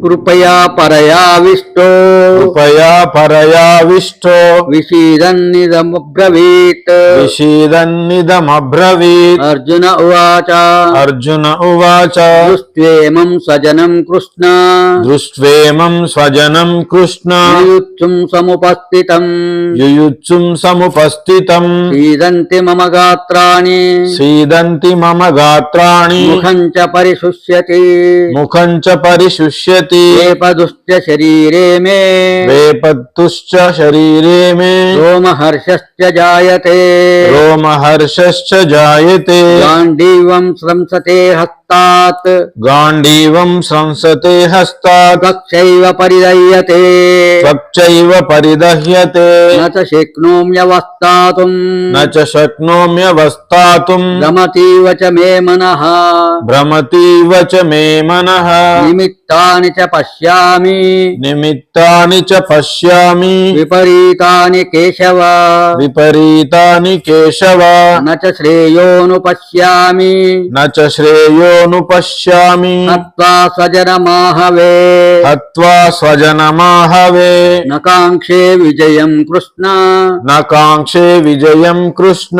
कृपया परयाविष्टो विषीदन्निदमब्रवीत् अर्जुन उवाच दृष्ट्वेमं स्वजनं कृष्ण युयुत्सुं समुपस्थितं सीदन्ति मम गात्राणि मुखं च परिशुष्यति वेपतुश्च शरीरे मे रोमहर्षश्च जायते गाण्डीवं स्रंसते हस्तात् त्वक्चैव परिदह्यते न च शक्नोम्यवस्थातुं भ्रमतीव च मे मनः निमित्तानि च पश्यामि विपरीतानि केशव न च श्रेयोनुपश्यामि हत्वा स्वजनमाहवे न काङ्क्षे विजयं कृष्ण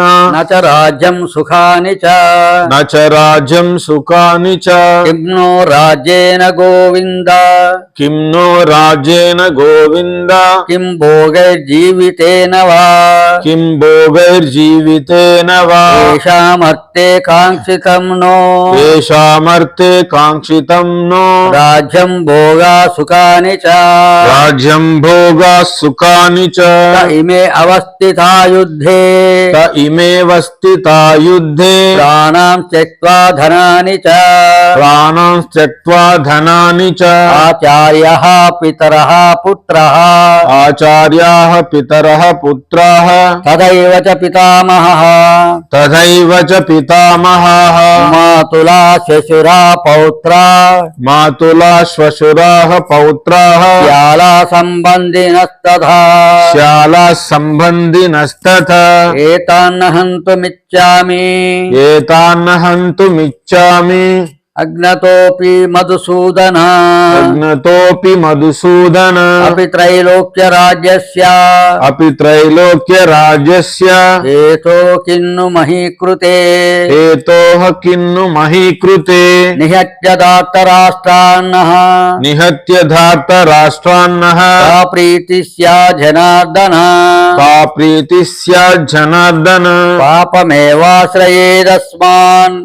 न च राज्यं सुखानि च किं नो राज्येन गोविन्द किं भोगैर्जीवितेन वा येषामर्थे काङ्क्षितं नो राज्यं भोगा सुखानि च त इमे अवस्थिता युद्धे प्राणां त्यक्त्वा धनानि च आचार्याः पितरः पुत्राः तथैव च पितामहः मातुला श्वशुराः पौत्राः श्याला सम्बन्धिनस्तथा एतान्न हन्तुमिच्छामि अग्नतोऽपि मधुसूदन अपि त्रैलोक्यराज्यस्य हेतोः किन्नु महीकृते निहत्य धार्तराष्ट्रान्नः सा प्रीतिः स्यात् जनार्दन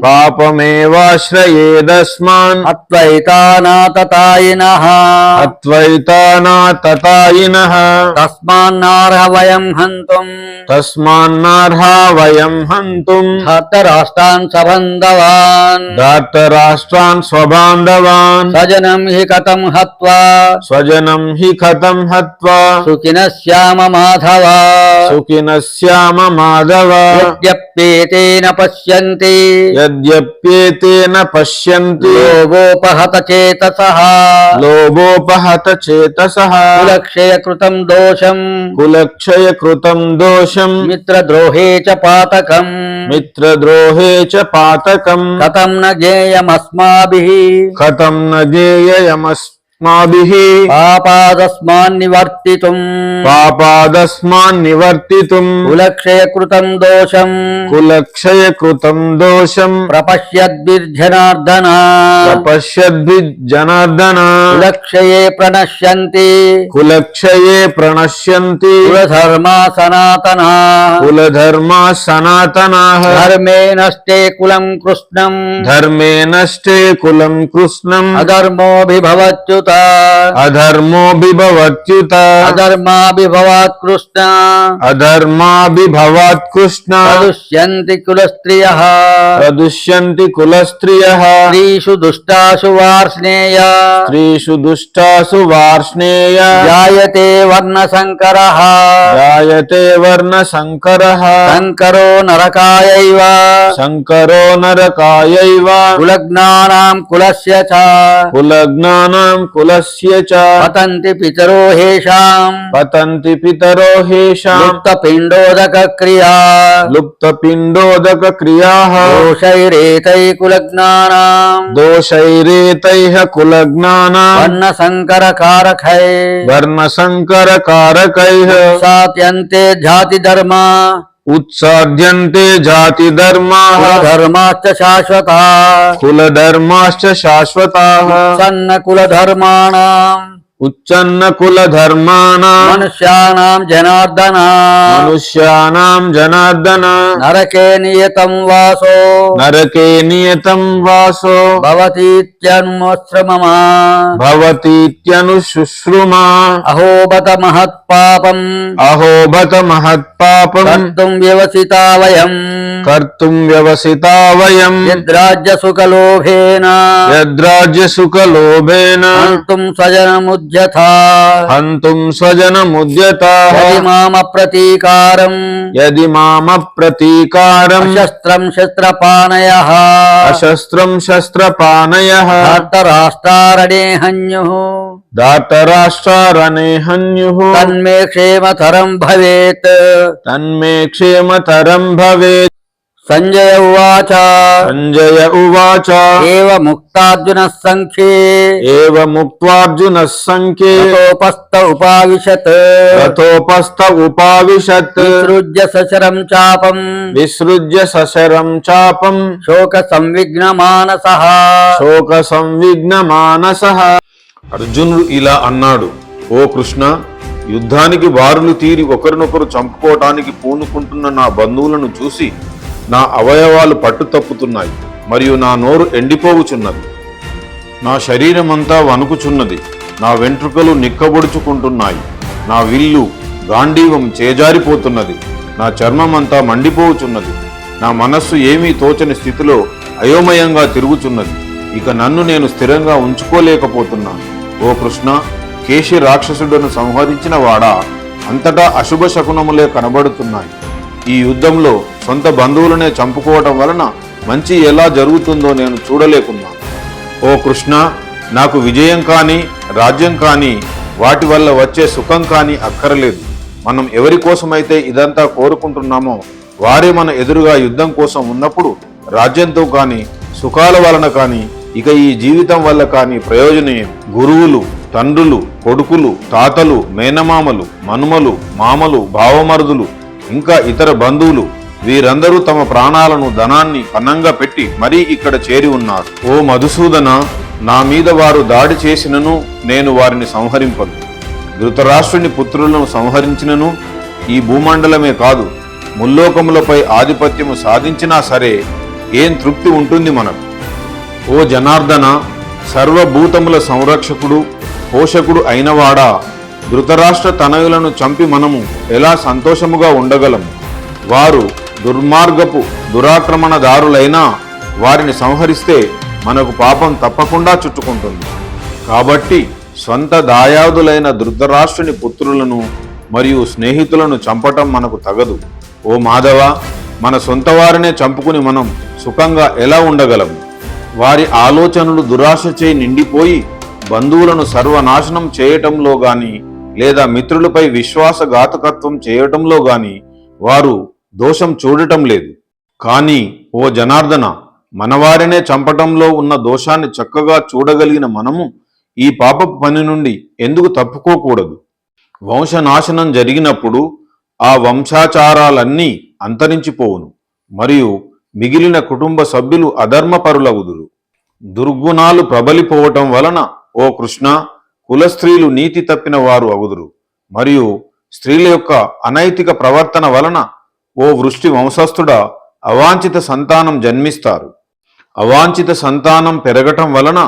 पापमेवाश्रयेदस्मान् अत्वैतानाततायिनः तस्मान्नार्हा वयं हन्तुम् धार्तराष्ट्रान् स्वबान्धवान् स्वजनं हि कथं हत्वा सुखिनः श्याम माधव यद्यप्येतेन पश्यन्ति लोभोपहत चेतसः कुलक्षय कृतं दोषं मित्रद्रोहे च पातकम् कथं न ज्ञेयमस्माभिः पापादस्मान्निवर्तितुम् कुलक्षय कृतं दोषं प्रपश्यद्भिर्जनार्दन कुलक्षये प्रणश्यन्ति कुलधर्मा सनातनाः धर्मे नष्टे कुलं कृष्णम् अधर्मोऽभिभवत्युत अधर्माभिभवात् कृष्ण प्रदुष्यन्ति कुलस्त्रियः स्त्रीषु दुष्टासु वार्ष्णेय जायते वर्णसंकरः संकरो नरकायैव कुलग्नानां కులస్య చ పతంతి పితరో హేషాం పతంతి పితరో హేషాం లుప్త పిండోదక క్రియా లుప్త పిండోదక క్రియాః దోషైరేతై కులజ్ఞానాం దోషైరేతైః కులజ్ఞానాం వర్ణ సంకర కారకై వర్ణ సంకర కారకైః సాత్యంతే జాతి ధర్మ ఉత్సాద్యంతే జాతి ధర్మాః ధర్మాశ్చ శాశ్వత కులధర్మాశ్చ శాశ్వతాః సన్న కుల ధర్మాణం ఉచ్చన్న కులధర్మాణాం మనుష్యానాం జనార్దన మనుష్యానాం జనార్దన నరకే నియతం వాసో నరకే నియతం వాసో భవతీత్యనుశ్రమమా భవతీత్యనుశుశ్రుమా అహోబత మహత్పాపం అహోబత మహత్పాపం కర్తుం వ్యవసితా వయం కర్తుం వ్యవసితా వయం యద్రాజ్య సుఖలోభేన యద్రాజ్య సుఖలోభేన హంతుం స్వజనముద్యథా హంతుం స్వజనముద్యతాః యది మామ ప్రతీకారం యది మామ ప్రతీకారం శస్త్రం శస్త్రపానయః అశస్త్రం శస్త్రపానయః ధార్తరాష్ట్రారణే హన్యుః దాతరాష్ట్రారణే హన్యుః తన్మే క్షేమతరం భవేత్ తన్మే క్షేమతరం భవేత్. సంజయ ఉవాచ సంజయ ఉవాచ ఏవ ముక్తార్జున సంఖ్యే ఏవ ముక్త్వార్జునః సంఖ్యే తతోపస్థ ఉపావిశత్ తతోపస్థ ఉపావిశత్ విసృజ్య సశరం చాపం విసృజ్య సశరం చాపం శోక సంవిఘ్న మానసః శోక సంవిఘ్న మానసః. అర్జునుడు ఇలా అన్నాడు, ఓ కృష్ణ, యుద్ధానికి బారులు తీరి ఒకరినొకరు చంపుకోవటానికి పూనుకుంటున్న నా బంధువులను చూసి నా అవయవాలు పట్టు తప్పుతున్నాయి మరియు నా నోరు ఎండిపోవుచున్నది. నా శరీరమంతా వణుకుచున్నది, నా వెంట్రుకలు నిక్కబొడుచుకుంటున్నాయి, నా విల్లు గాంధీవం చేజారిపోతున్నది, నా చర్మమంతా మండిపోవుచున్నది, నా మనస్సు ఏమీ తోచని స్థితిలో అయోమయంగా తిరుగుచున్నది. ఇక నన్ను నేను స్థిరంగా ఉంచుకోలేకపోతున్నాను. ఓ కృష్ణ, కేశి రాక్షసుడును సంహరించిన వాడా, అంతటా అశుభ శకునములే కనబడుతున్నాయి. ఈ యుద్ధంలో సొంత బంధువులనే చంపుకోవటం వలన మంచి ఎలా జరుగుతుందో నేను చూడలేకున్నాను. ఓ కృష్ణ, నాకు విజయం కానీ రాజ్యం కానీ వాటి వల్ల వచ్చే సుఖం కానీ అక్కరలేదు. మనం ఎవరి కోసమైతే ఇదంతా కోరుకుంటున్నామో వారే మన ఎదురుగా యుద్ధం కోసం ఉన్నప్పుడు రాజ్యంతో కానీ సుఖాల వలన కానీ ఇక ఈ జీవితం వల్ల కానీ ప్రయోజనం. గురువులు, తండ్రులు, కొడుకులు, తాతలు, మేనమామలు, మనుమలు, మామలు, భావమరుదులు, ఇంకా ఇతర బంధువులు వీరందరూ తమ ప్రాణాలను ధనాన్ని పన్నంగా పెట్టి మరీ ఇక్కడ చేరి ఉన్నారు. ఓ మధుసూదన, నా మీద వారు దాడి చేసినను నేను వారిని సంహరింపను. ధృతరాష్ట్రుని పుత్రులను సంహరించినను ఈ భూమండలమే కాదు ముల్లోకములపై ఆధిపత్యము సాధించినా సరే ఏం తృప్తి ఉంటుంది మనకు. ఓ జనార్దన, సర్వభూతముల సంరక్షకుడు పోషకుడు అయినవాడా, ధృతరాష్ట్ర తనయులను చంపి మనము ఎలా సంతోషముగా ఉండగలము? వారు దుర్మార్గపు దురాక్రమణదారులైనా వారిని సంహరిస్తే మనకు పాపం తప్పకుండా చుట్టుకుంటుంది. కాబట్టి స్వంత దాయాదులైన ధృతరాష్ట్రుని పుత్రులను మరియు స్నేహితులను చంపటం మనకు తగదు. ఓ మాధవ, మన సొంత వారినే చంపుకుని మనం సుఖంగా ఎలా ఉండగలము? వారి ఆలోచనలు దురాశచే నిండిపోయి బంధువులను సర్వనాశనం చేయటంలో గాని లేదా మిత్రులపై విశ్వాసఘాతకత్వం చేయటంలో గాని వారు దోషం చూడటం లేదు. కానీ ఓ జనార్దన, మనవారినే చంపటంలో ఉన్న దోషాన్ని చక్కగా చూడగలిగిన మనము ఈ పాపపు పని నుండి ఎందుకు తప్పుకోకూడదు? వంశనాశనం జరిగినప్పుడు ఆ వంశాచారాలన్నీ అంతరించిపోవును మరియు మిగిలిన కుటుంబ సభ్యులు అధర్మపరులగుదురు. దుర్గుణాలు ప్రబలిపోవటం వలన ఓ కృష్ణ, కులస్త్రీలు నీతి తప్పిన వారు అగుదురు మరియు స్త్రీల యొక్క అనైతిక ప్రవర్తన వలన ఓ వృష్టి వంశస్థుడా అవాంఛిత సంతానం జన్మిస్తారు. అవాంఛిత సంతానం పెరగటం వలన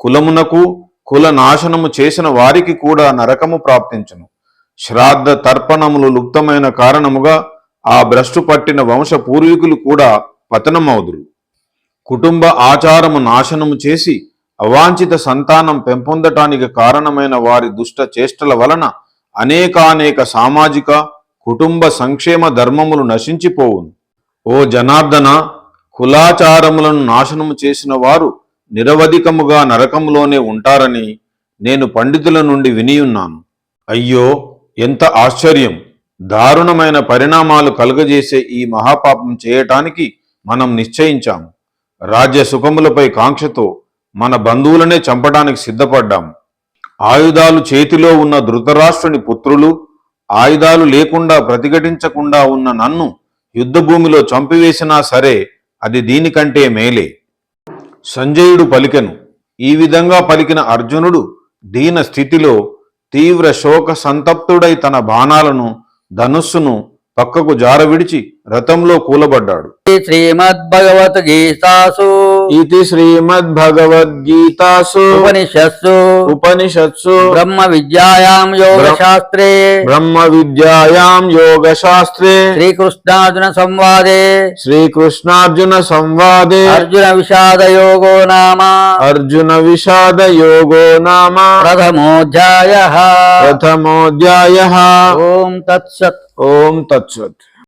కులమునకు కుల నాశనము చేసిన వారికి కూడా నరకము ప్రాప్తించును. శ్రాద్ధ తర్పణములు లుప్తమైన కారణముగా ఆ భ్రష్టు పట్టిన వంశ పూర్వీకులు కూడా పతనమవుదురు. కుటుంబ ఆచారము నాశనము చేసి అవాంఛిత సంతానం పెంపొందటానికి కారణమైన వారి దుష్ట చేష్టల వలన అనేకానేక సామాజిక కుటుంబ సంక్షేమ ధర్మములు నశించిపోవును. ఓ జనార్దన, కులాచారములను నాశనము చేసిన వారు నిరవధికముగా నరకములోనే ఉంటారని నేను పండితుల నుండి వినియున్నాను. అయ్యో, ఎంత ఆశ్చర్యం! దారుణమైన పరిణామాలు కలుగజేసే ఈ మహాపాపం చేయటానికి మనం నిశ్చయించాము. రాజ్య సుఖములపై కాంక్షతో మన బంధువులనే చంపడానికి సిద్ధపడ్డాము. ఆయుధాలు చేతిలో ఉన్న ధృతరాష్ట్రుని పుత్రులు ఆయుధాలు లేకుండా ప్రతిఘటించకుండా ఉన్న నన్ను యుద్ధభూమిలో చంపివేసినా సరే అది దీనికంటే మేలే. సంజయుడు పలికెను. ఈ విధంగా పలికిన అర్జునుడు దీన స్థితిలో తీవ్ర శోక సంతప్తుడై తన బాణాలను ధనుస్సును పక్కకు జారవిడిచి రథంలో కూలబడ్డాడు. శ్రీమద్భగవద్గీతాసు ఇది శ్రీమద్భగవద్గీతాసు ఉపనిషత్సు బ్రహ్మ విద్యాయాం యోగశాస్త్రే శ్రీకృష్ణార్జున సంవాదే అర్జున విషాద యోగో నామ ప్రథమోధ్యాయః. ప్రథమోధ్యాయః. ఓం తత్సత్. ఓం తత్సత్.